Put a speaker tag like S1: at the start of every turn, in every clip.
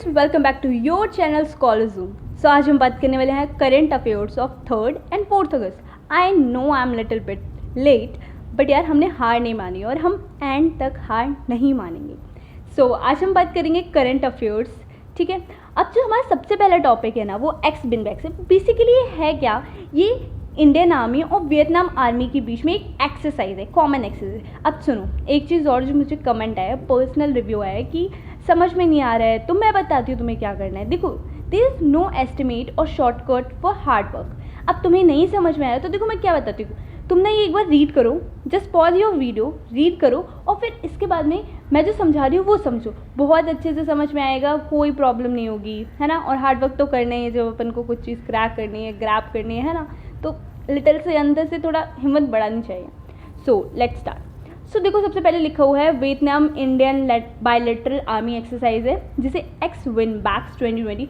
S1: Friends, welcome back to your channel Scholar Zoom. So आज हम बात करने वाले हैं current affairs of 3rd and 4th अगस्त। I know I am little bit late, but यार हमने हार नहीं मानी और हम एंड तक हार नहीं मानेंगे। सो आज हम बात करेंगे करंट अफेयर्स, ठीक है। अब जो हमारा सबसे पहला टॉपिक है ना, वो एक्स बिन बैक्स है। बेसिकली ये है क्या, ये इंडियन आर्मी और वियतनाम आर्मी के बीच में एक एक्सरसाइज है, कॉमन एक्सरसाइज। अब सुनो, एक चीज़ और जो मुझे कमेंट आया, पर्सनल रिव्यू आया है कि समझ में नहीं आ रहा है, तो मैं बताती हूँ तुम्हें क्या करना है। देखो, देयर इज़ नो एस्टिमेट और शॉर्टकट फॉर हार्ड वर्क। अब तुम्हें नहीं समझ में आया तो देखो मैं क्या बताती हूँ, तुम ना ये एक बार रीड करो, just pause your video, read करो और फिर इसके बाद में मैं जो समझा रही हूँ वो समझो, बहुत अच्छे से समझ में आएगा, कोई प्रॉब्लम नहीं होगी, है ना। और हार्ड वर्क तो करना ही है, जब अपन को कुछ चीज़ क्रैक करनी है, ग्रैब करनी है ना, तो लिटिल से अंदर से थोड़ा हिम्मत बढ़ानी चाहिए। So let's start. सो देखो, सबसे पहले लिखा हुआ है Vietnam Indian bilateral army exercise है, जिसे एक्स विन बैक्स 2020।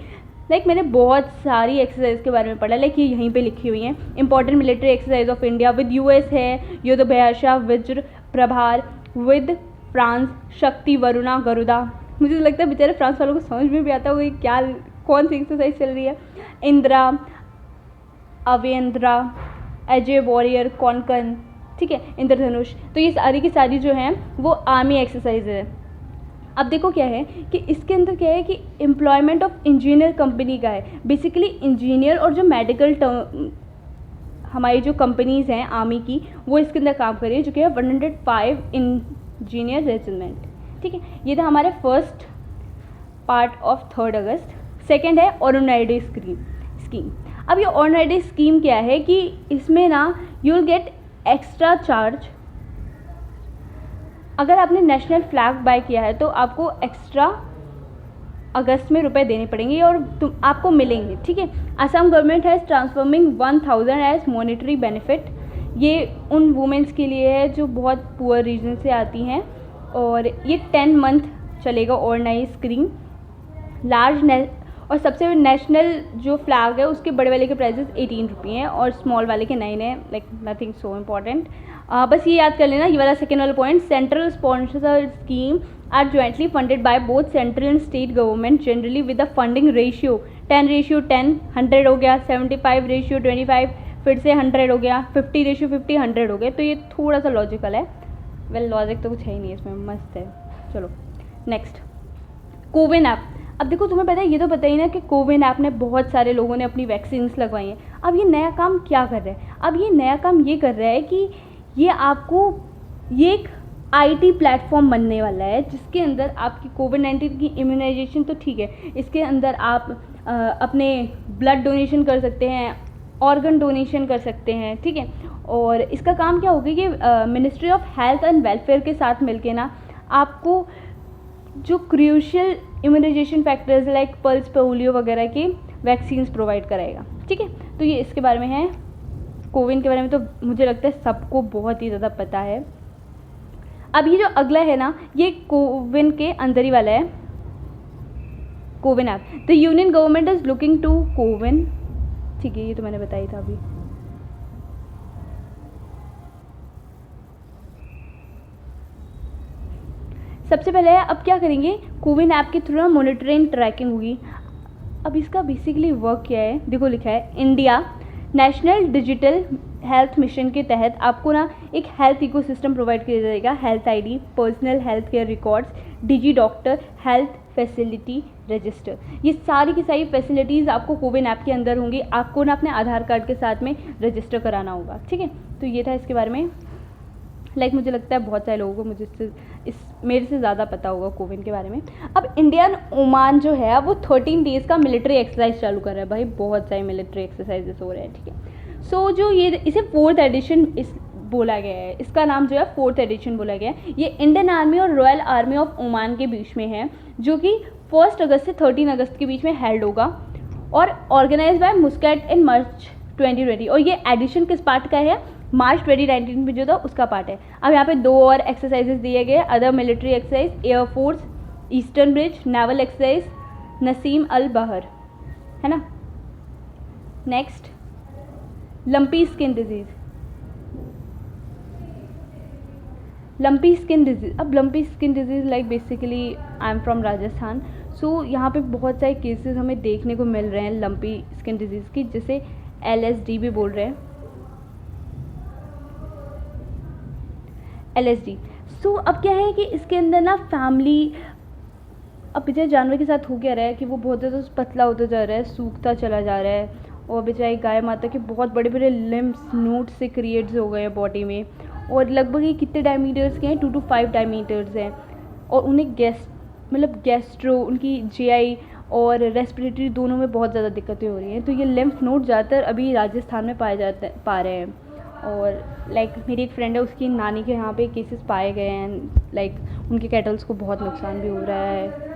S1: लाइक मैंने बहुत सारी एक्सरसाइज के बारे में पढ़ा, लाइक ये यहीं पे लिखी हुई हैं। Important military exercise of India with US है युद्ध भयाशा वज्र प्रभार, विद फ्रांस शक्ति वरुणा गरुदा। मुझे तो लगता है बेचारे फ्रांस वालों को समझ में भी आता होगा क्या, कौन सी एक्सरसाइज चल रही है। इंदिरा, अवेंद्रा, अजय वॉरियर, कॉन्कन, ठीक है, इंद्रधनुष। तो ये सारी की सारी जो हैं वो आर्मी एक्सरसाइज है। अब देखो क्या है कि इसके अंदर क्या है कि एम्प्लॉयमेंट ऑफ इंजीनियर कंपनी का है। बेसिकली इंजीनियर और जो मेडिकल हमारी जो कंपनीज़ हैं आर्मी की, वो इसके अंदर काम कर रही है, जो कि है 105 इंजीनियर रेजिमेंट, ठीक है। ये था हमारे first part of 3rd August. Second है ऑर्डिनरी स्कीम। अब ये ऑर्डिनरी स्कीम क्या है कि इसमें ना you will get extra charge. अगर आपने नेशनल फ्लैग बाय किया है तो आपको एक्स्ट्रा अगस्त में रुपए देने पड़ेंगे और आपको मिलेंगे, ठीक है। Assam government has transforming 1000 as monetary benefit. ये उन वुमेंस के लिए है जो बहुत पुअर रीजन से आती हैं, और ये 10 मंथ चलेगा ऑर्डिनरी स्कीम। लार्ज और सबसे नेशनल जो फ्लैग है उसके बड़े वाले के प्राइसेस 18 रुपये हैं और स्मॉल वाले के 9 हैं। Like nothing so important. बस ये याद कर लेना, ये वाला सेकेंड वाला point. Central sponsor scheme are jointly funded by both central and state government, generally with a funding ratio 10:10, 100 हो गया, 75:25, फिर से 100 हो गया, 50:50, 100 हो गया। तो ये थोड़ा सा लॉजिकल है। वेल लॉजिक तो कुछ है ही नहीं इसमें, मस्त है। चलो नेक्स्ट, कोविन ऐप। अब देखो, तुम्हें पता है, ये तो पता ही ना कि कोविन ऐप ने बहुत सारे लोगों ने अपनी वैक्सीन्स लगवाई हैं। अब ये नया काम क्या कर रहा है, अब ये नया काम ये कर रहा है कि ये आपको, ये एक आईटी प्लेटफॉर्म बनने वाला है, जिसके अंदर आपकी कोविड-19 की इम्यूनाइजेशन तो ठीक है, इसके अंदर आप अपने ब्लड डोनेशन कर सकते हैं, ऑर्गन डोनेशन कर सकते हैं, ठीक है। और इसका काम क्या होगा कि ministry of health and welfare के साथ मिलके ना आपको जो crucial immunization factors like pulse polio वगैरह के वैक्सीन्स प्रोवाइड कराएगा, ठीक है। तो ये इसके बारे में है। कोविन के बारे में तो मुझे लगता है सबको बहुत ही ज़्यादा पता है। अब ये जो अगला है ना, ये कोविन के अंदर ही वाला है, CoWIN app. The union government is looking to CoWIN, ठीक है, ये तो मैंने बताया था अभी। सबसे पहले अब क्या करेंगे, कोविन ऐप के थ्रू ना मॉनिटरिंग ट्रैकिंग होगी। अब इसका बेसिकली वर्क क्या है, देखो लिखा है India national digital health mission के तहत आपको ना एक हेल्थ इकोसिस्टम प्रोवाइड किया जाएगा। Health ID, personal health care records, digi doctor, health facility register, ये सारी की सारी फैसिलिटीज़ आपको कोविन ऐप के अंदर होंगी। आपको ना अपने आधार कार्ड के साथ में रजिस्टर कराना होगा, ठीक है। तो ये था इसके बारे में। लाइक मुझे लगता है बहुत सारे लोगों को मेरे से ज़्यादा पता होगा कोविन के बारे में। अब इंडियन ओमान जो है वो 13 डेज़ का मिलिट्री एक्सरसाइज चालू कर रहा है। भाई बहुत सारे मिलिट्री एक्सरसाइजेस हो रहे हैं, ठीक है। सो जो ये इसे 4th एडिशन बोला गया है, इसका नाम जो है 4th एडिशन बोला गया है। ये इंडियन आर्मी और रॉयल आर्मी ऑफ ओमान के बीच में है, जो कि 1 अगस्त से 13 अगस्त के बीच में हेल्ड होगा और ऑर्गेनाइज बाय मुस्कैट इन मार्च 2020। और ये एडिशन किस पार्ट का है, मार्च 2019 में जो था उसका पार्ट है। अब यहाँ पे 2 और एक्सरसाइजेस दिए गए, other military exercise, air force eastern bridge, naval exercise Naseem Al Bahr, है ना। Next, lumpy skin disease. Lumpy skin disease, अब lumpy skin disease like basically I am from Rajasthan, so यहाँ पे बहुत सारे केसेस हमें देखने को मिल रहे हैं लंपी स्किन डिजीज़ की, जिसे LSD भी बोल रहे हैं, LSD। सो अब क्या है कि इसके अंदर ना फैमिली, अब बेचारे जानवर के साथ हो क्या रहा है कि वो बहुत ज़्यादा पतला होता जा रहा है, सूखता चला जा रहा है, और बेचारी गाय माता के बहुत बड़े बड़े लिम्स नोट्स से क्रिएट्स हो गए हैं बॉडी में, और लगभग ये कितने डायमीटर्स के हैं, 2 to 5 डायमीटर्स हैं, और उन्हें गैस्ट्रो, उनकी GI और रेस्पिरेटरी दोनों में बहुत ज़्यादा दिक्कतें हो रही हैं। तो ये लिम्फ नोड ज़्यादातर अभी राजस्थान में पा रहे हैं, और लाइक मेरी एक फ्रेंड है, उसकी नानी के यहाँ पे केसेस पाए गए हैं, लाइक उनके कैटल्स को बहुत नुकसान भी हो रहा है।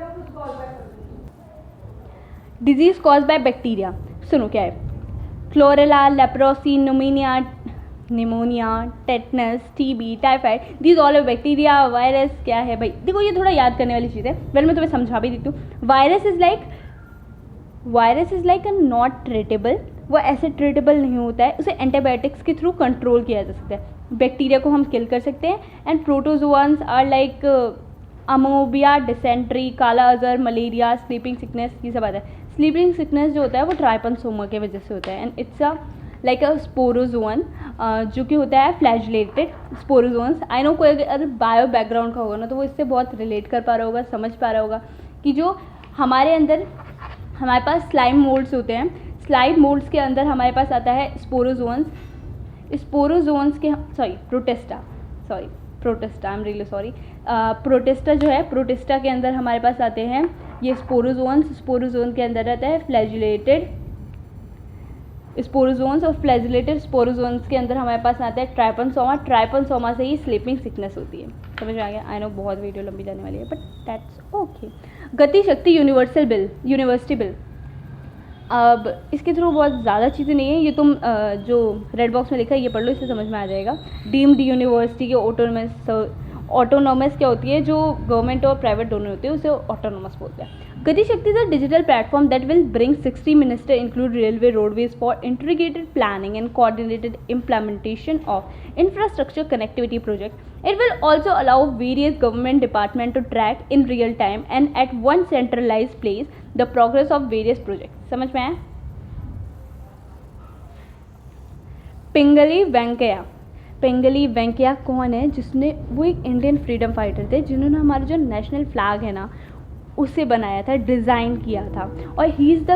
S1: डिजीज़ कॉज बाय बैक्टीरिया, सुनो क्या है, chlorella, leprosy, pneumonia, tetanus, TB, typhoid, these all bacteria. Virus क्या है भाई, देखो ये थोड़ा याद करने वाली चीज़ है, वेल मैं तुम्हें समझा भी देती हूँ। Virus is like a not treatable, वो ऐसे ट्रीटेबल नहीं होता है, उसे एंटीबायोटिक्स के थ्रू कंट्रोल किया जा सकता है। बैक्टीरिया को हम किल कर सकते हैं। एंड प्रोटोजोआन्स आर लाइक अमोबिया, डिसेंट्री, काला अजहर, मलेरिया, स्लीपिंग सिकनेस, ये सब आता है। स्लीपिंग सिकनेस जो होता है वो ट्राइपनसोमा के वजह से होता है, and it's like a sporozoan, जो कि होता है फ्लैजलेटेड स्पोरोजोन्स। आई नो कोई अगर बायो बैकग्राउंड का होगा ना तो वो इससे बहुत रिलेट कर पा रहा होगा, समझ पा रहा होगा कि जो हमारे पास स्लाइम मोल्ड्स होते हैं, स्लाइम मोल्ड्स के अंदर हमारे पास आता है स्पोरोजोन्स के protista, I am really sorry, protista जो है, प्रोटिस्टा के अंदर हमारे पास आते हैं ये स्पोरोजोन के अंदर रहता है फ्लैजिलेटेड स्पोरोजोन्स, और फ्लैजिलेटेड स्पोरोजोन्स के अंदर हमारे पास आता है ट्राइपनसोमा से ही स्लीपिंग सिकनेस होती है। समझ में आ गया? आई नो बहुत वीडियो लंबी जाने वाली है, बट दैट्स ओके। गति शक्ति यूनिवर्सिटी बिल, अब इसके थ्रू बहुत ज़्यादा चीज़ें नहीं है, ये तुम जो रेड बॉक्स में लिखा है ये पढ़ लो, इससे समझ में आ जाएगा। डीम्ड यूनिवर्सिटी के ऑटोनॉमस क्या होती है, जो गवर्नमेंट और प्राइवेट दोनों होती है उसे ऑटोनॉमस बोलते हैं। गति शक्ति is a digital platform that will bring 60 minister include railway roadways for integrated planning and coordinated implementation of infrastructure connectivity project. It will also allow various government departments to track in real time and at one centralized place the progress of various projects. समझ में आया? पिंगली वेंकैया कौन है? जिसने, वो एक Indian freedom fighter थे जिन्होंने हमारा जो नेशनल फ्लैग है ना उसे बनाया था, डिज़ाइन किया था, और he is the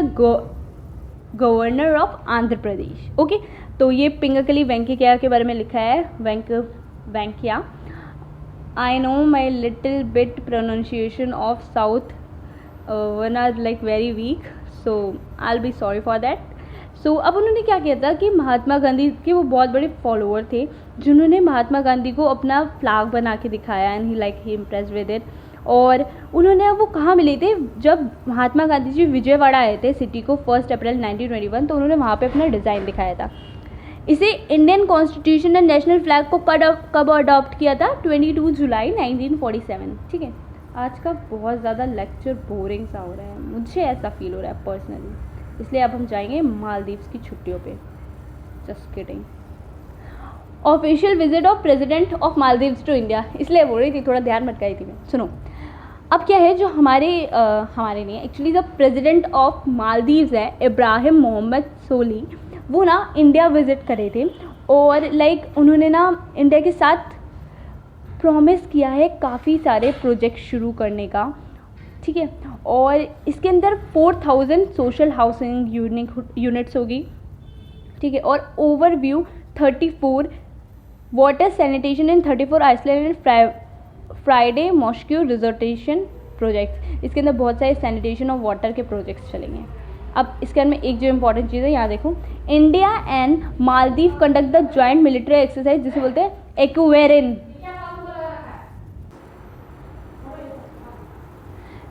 S1: governor of Andhra Pradesh. Okay, तो ये पिंगली वेंकैया के बारे में लिखा है। Venkaiah, I know my little bit pronunciation of south one are like very weak, so I will be sorry for that. So अब उन्होंने क्या किया था कि महात्मा गांधी के वो बहुत बड़े फॉलोअर थे जिन्होंने महात्मा गांधी को अपना फ्लैग बना के दिखाया, and he impressed with it. और उन्होंने, अब वो कहाँ मिले थे, जब महात्मा गांधी जी विजयवाड़ा आए थे सिटी को 1 अप्रैल 1921, तो उन्होंने वहाँ पे अपना डिज़ाइन दिखाया था। इसे Indian constitution and national flag को कब अडॉप्ट किया था? 22 जुलाई 1947। ठीक है, आज का बहुत ज़्यादा लेक्चर बोरिंग सा हो रहा है, मुझे ऐसा फील हो रहा है पर्सनली, इसलिए अब हम जाएंगे मालदीव्स की छुट्टियों पे। Just kidding. Official visit of president of Maldives to India, इसलिए बोल रही थी, थोड़ा ध्यान भटकाई थी मैं। सुनो, अब क्या है, जो हमारे नहीं है एक्चुअली, जो प्रेसिडेंट ऑफ मालदीव्स है इब्राहिम मोहम्मद सोली, वो ना इंडिया विजिट करे थे, और लाइक उन्होंने ना इंडिया के साथ प्रॉमिस किया है काफ़ी सारे प्रोजेक्ट शुरू करने का। ठीक है, और इसके अंदर 4000 सोशल हाउसिंग यूनिट्स होगी। ठीक है, और overview 34 water sanitation in 34 island and Friday mosque restoration projects. इसके अंदर बहुत सारे सैनिटेशन और वाटर के प्रोजेक्ट्स चलेंगे। अब इसके अंदर में एक जो इम्पॉर्टेंट चीज़ है, यहाँ देखो, India and Maldives conduct the joint military exercise, जिसे बोलते हैं Ekuverin.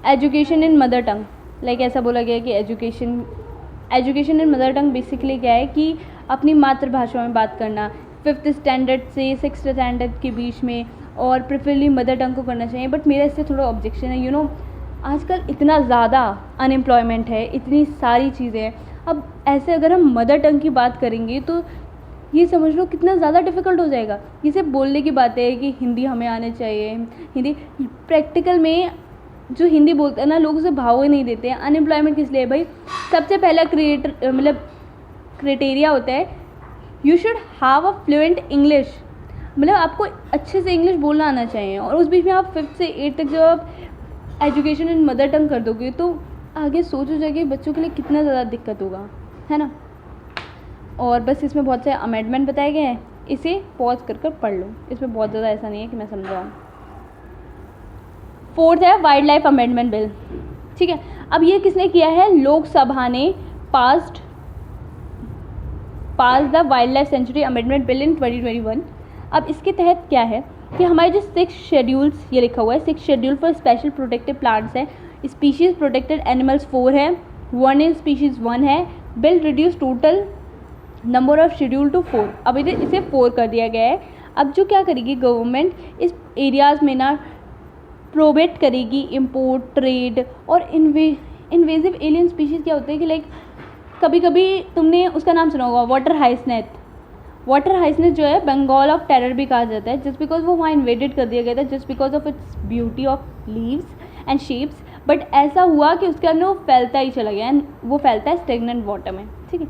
S1: Education in mother tongue, like ऐसा बोला गया कि education in mother tongue basically क्या है कि अपनी मातृभाषा में बात करना, 5th स्टैंडर्ड से 6th स्टैंडर्ड के बीच में, और प्रेफरली मदर टंग को करना चाहिए। बट मेरा इससे थोड़ा ऑब्जेक्शन है, यू नो आजकल इतना ज़्यादा अनएम्प्लॉयमेंट है, इतनी सारी चीज़ें हैं। अब ऐसे अगर हम मदर टंग की बात करेंगे तो ये समझ लो कितना ज़्यादा डिफ़िकल्ट हो जाएगा। ये सिर्फ बोलने की बात है कि हिंदी हमें आने चाहिए, हिंदी प्रैक्टिकल में जो हिंदी बोलते हैं ना लोग उसे भाव ही नहीं देते हैं। अनएम्प्लॉयमेंट किस लिए है भाई? सबसे पहला क्राइटेरिया होता है you should have a fluent English, मतलब आपको अच्छे से इंग्लिश बोलना आना चाहिए। और उस बीच में आप 5th से 8th तक जब आप एजुकेशन इन मदर टंग कर दोगे तो आगे सोचो जाके बच्चों के लिए कितना ज़्यादा दिक्कत होगा, है ना। और बस इसमें बहुत से अमेंडमेंट बताए गए हैं, इसे पॉज कर पढ़ लो, इसमें बहुत ज़्यादा ऐसा नहीं है कि मैं समझाऊँ। 4th है वाइल्ड लाइफ अमेंडमेंट बिल, ठीक है। अब ये किसने किया है? लोकसभा ने pass the wildlife sanctuary amendment bill in 2021। अब इसके तहत क्या है कि हमारे जो 6 शेड्यूल्स, ये लिखा हुआ है 6 schedule for special protected plants है, स्पीशीज प्रोटेक्टेड एनिमल्स 4 है, वार्निंग स्पीशीज 1 है। Bill reduce total number of schedule to 4। अब इसे 4 कर दिया गया है। अब जो क्या करेगी गवर्नमेंट इस एरियाज़ में ना प्रोबेट करेगी इम्पोर्ट, ट्रेड और इन्वेजिव एलियन स्पीशीज़ क्या होते हैं कि लाइक कभी कभी तुमने उसका नाम सुना होगा वाटर हाइसनेथ जो है बंगाल ऑफ टेरर भी कहा जाता है, जस्ट बिकॉज वो वहाँ इन्वेडेड कर दिया गया था just because of its beauty of leaves and shapes. But ऐसा हुआ कि उसके अंदर वो फैलता ही चला गया एंड वो फैलता है स्टेगनेंट वाटर में, ठीक है।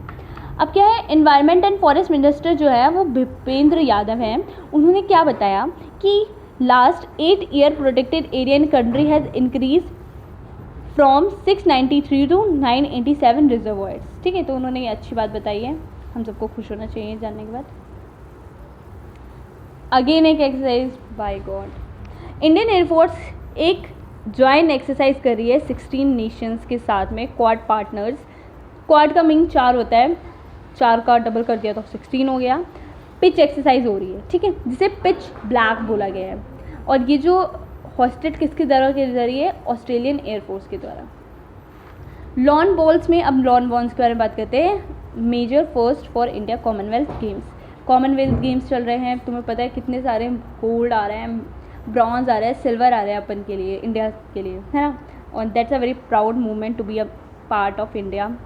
S1: अब क्या है, एनवायरनमेंट एंड फॉरेस्ट मिनिस्टर जो है वो भूपेंद्र यादव हैं। उन्होंने क्या बताया कि last 8 year protected area in country has increase from 693 to 987 reservoirs, ठीक है। तो उन्होंने ये अच्छी बात बताई है, हम सबको खुश होना चाहिए जानने के बाद। अगेन एक exercise, by god, Indian air force एक ज्वाइंट एक्सरसाइज कर रही है 16 नेशंस के साथ में, क्वाड पार्टनर्स। क्वाड का मीन 4 होता है, 4 का डबल कर दिया तो 16 हो गया। पिच एक्सरसाइज हो रही है, ठीक है, जिसे पिच ब्लैक बोला गया है। और ये जो हॉस्टेड किसके द्वारा के जरिए? ऑस्ट्रेलियन एयरफोर्स के द्वारा। लॉन बॉल्स में, अब लॉन बॉल्स के बारे में बात करते हैं। Major first for India Commonwealth Games चल रहे हैं, तुम्हें पता है कितने सारे गोल्ड आ रहे हैं, ब्रॉन्ज आ रहा है, सिल्वर आ रहा है अपन के लिए, इंडिया के लिए, है ना। और that's a very proud movement to be a part of India.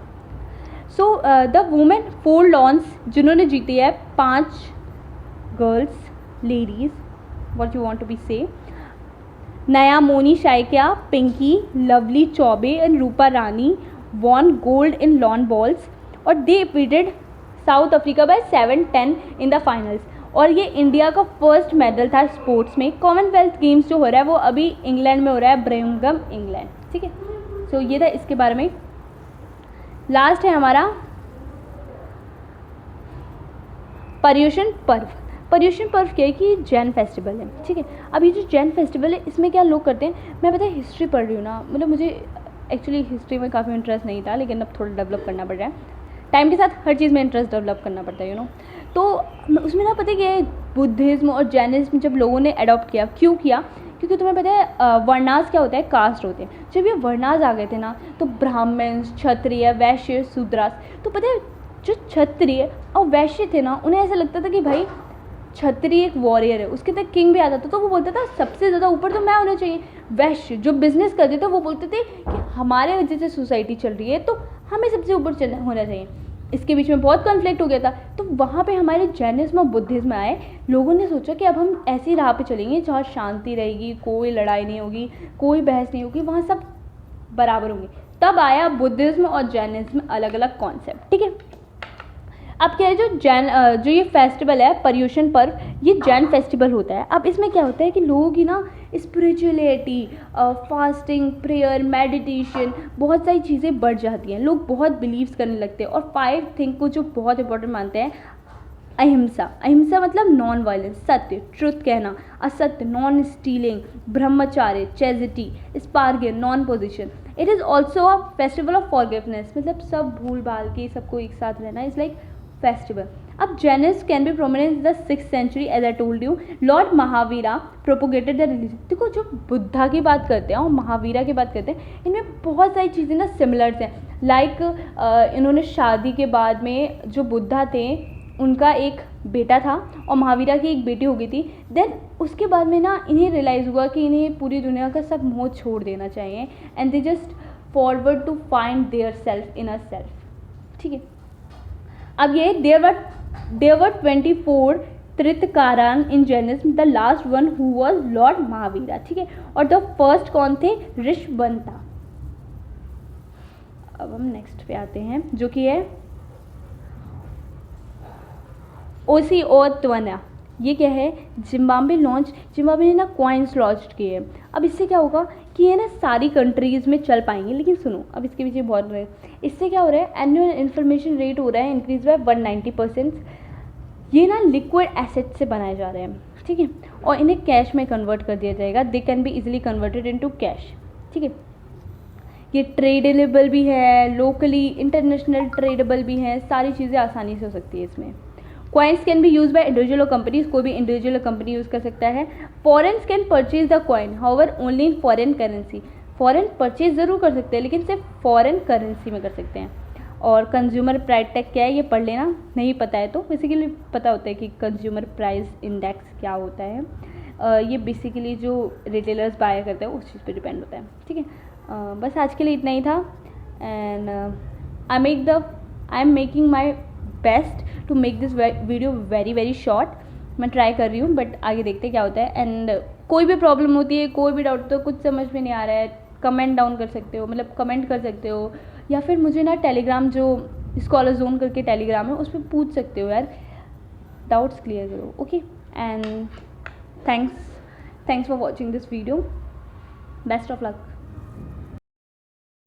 S1: So the women 4 lawns जिन्होंने जीती है, 5 girls, ladies, what you want to be say, Nayanmoni Saikia, Pinky, Lovely Choubey and Rupa Rani won gold in lawn balls और they beated South Africa by 7-10 in the finals. और ये India का first medal था sports में। Commonwealth Games जो हो रहा है वो अभी इंग्लैंड में हो रहा है, ब्रमिंघम इंग्लैंड, ठीक है। सो ये था इसके बारे में। लास्ट है हमारा पर्युषण पर्व। पर्युषण पर्व क्या है कि जैन फेस्टिवल है, ठीक है। अब ये जो जैन फेस्टिवल है इसमें क्या लोग करते हैं, मैं पता है हिस्ट्री पढ़ रही हूँ ना, मतलब मुझे एक्चुअली हिस्ट्री में काफ़ी इंटरेस्ट नहीं था, लेकिन अब थोड़ा डेवलप करना पड़ रहा है। टाइम के साथ हर चीज़ में इंटरेस्ट डेवलप करना पड़ता है, यू नो। तो उसमें ना पता है कि बुद्धिज़्म और जैनिज्म जब लोगों ने अडॉप्ट किया, क्यों किया? क्योंकि तुम्हें पता है वर्णास क्या होता है, कास्ट होते हैं। जब ये वर्णास आ गए थे ना तो ब्राह्मण, क्षत्रिय, वैश्य, शूद्रास, तो पता है जो क्षत्रिय और वैश्य थे ना उन्हें ऐसा लगता था कि भाई क्षत्रिय एक वॉरियर है, उसके तक किंग भी आता था तो वो बोलता था सबसे ज़्यादा ऊपर तो मैं होना चाहिए। वैश्य जो बिजनेस करते थे वो बोलते थे कि हमारे वजह से सोसाइटी चल रही है तो हमें सबसे ऊपर होना चाहिए। इसके बीच में बहुत कॉन्फ्लिक्ट हो गया था। तो वहाँ पे हमारे जैनिज्म और बुद्धिज्म आए। लोगों ने सोचा कि अब हम ऐसी राह पे चलेंगे जहाँ शांति रहेगी, कोई लड़ाई नहीं होगी, कोई बहस नहीं होगी, वहाँ सब बराबर होंगे। तब आया बुद्धिज्म और जैनिज्म, अलग अलग कॉन्सेप्ट, ठीक है। अब क्या है, जो ये फेस्टिवल है पर्युषण पर्व, ये जैन फेस्टिवल होता है। अब इसमें क्या होता है कि लोगों की ना स्पिरिचुअलिटी, फास्टिंग, प्रेयर, मेडिटेशन, बहुत सारी चीज़ें बढ़ जाती हैं। लोग बहुत बिलीव्स करने लगते हैं। और 5 थिंग को जो बहुत इंपॉर्टेंट मानते हैं, अहिंसा मतलब नॉन वायलेंस, सत्य, ट्रुथ कहना, असत्य, नॉन स्टीलिंग, ब्रह्मचार्य, चैरिटी, स्पार्गे, non possession. It is also a festival of forgiveness, मतलब सब भूल भाल के सबको एक साथ रहना, इज़ लाइक फेस्टिवल। अब Jainism can be prominent in the 6th century, as I told you. Lord Mahavira propagated the religion. देखो जो बुद्धा की बात करते हैं और महावीरा की बात करते हैं, इनमें बहुत सारी चीज़ें ना सिमिलर्स हैं। लाइक इन्होंने शादी के बाद में, जो बुद्धा थे उनका एक बेटा था और महावीरा की एक बेटी हो गई थी। देन उसके बाद में ना इन्हें रियलाइज़ हुआ कि इन्हें पूरी दुनिया का सब मोह छोड़ देना चाहिए, and they just forward to find their self in a self, ठीक है। अब ये there were 24 tirthankaras in Jainism, the last one who was lord Mahavira, ठीक है। और द फर्स्ट कौन थे? ऋषभंता। अब हम नेक्स्ट पे आते हैं जो कि है ओसिओत्वना। ये क्या है? जिम्बाब्वे ने ना कॉइन्स लॉन्च किए हैं। अब इससे क्या होगा कि ये ना सारी कंट्रीज़ में चल पाएंगे, लेकिन सुनो अब इसके पीछे बहुत रहे। इससे क्या हो रहा है? एनुअल इन्फॉर्मेशन रेट हो रहा है इंक्रीज बाय 190%। ये ना लिक्विड एसेट से बनाए जा रहे हैं, ठीक है, और इन्हें कैश में कन्वर्ट कर दिया जाएगा। They can be easily converted into cash, ठीक है। ये ट्रेडेबल भी है, लोकली इंटरनेशनल ट्रेडेबल भी है, सारी चीज़ें आसानी से हो सकती है इसमें। Coins can be use by individual और कंपनीज, कोई भी इंडिविजुअल कंपनी यूज़ कर सकता है। Foreigners can purchase the coin, however only in foreign currency. Foreign purchase ज़रूर कर सकते हैं लेकिन सिर्फ फॉरेन करेंसी में कर सकते हैं। और कंज्यूमर प्राइस टैग क्या है ये पढ़ लेना, नहीं पता है तो बेसिकली पता होता है कि कंज्यूमर प्राइस इंडेक्स क्या होता है। ये बेसिकली जो रिटेलर्स बाय करते हैं उस चीज़ पे डिपेंड होता है, ठीक है। बस आज के लिए इतना ही था। And I am making my best to make this video very short. मैं ट्राई कर रही हूँ बट आगे देखते क्या होता है। एंड कोई भी प्रॉब्लम होती है, कोई भी डाउट, तो कुछ समझ में नहीं आ रहा है, कमेंट डाउन कर सकते हो, मतलब कमेंट कर सकते हो, या फिर मुझे ना टेलीग्राम जो स्कॉलर जोन करके टेलीग्राम है उस पर पूछ सकते हो यार, डाउट्स क्लियर करो। Okay, and thanks for watching this video. Best of luck.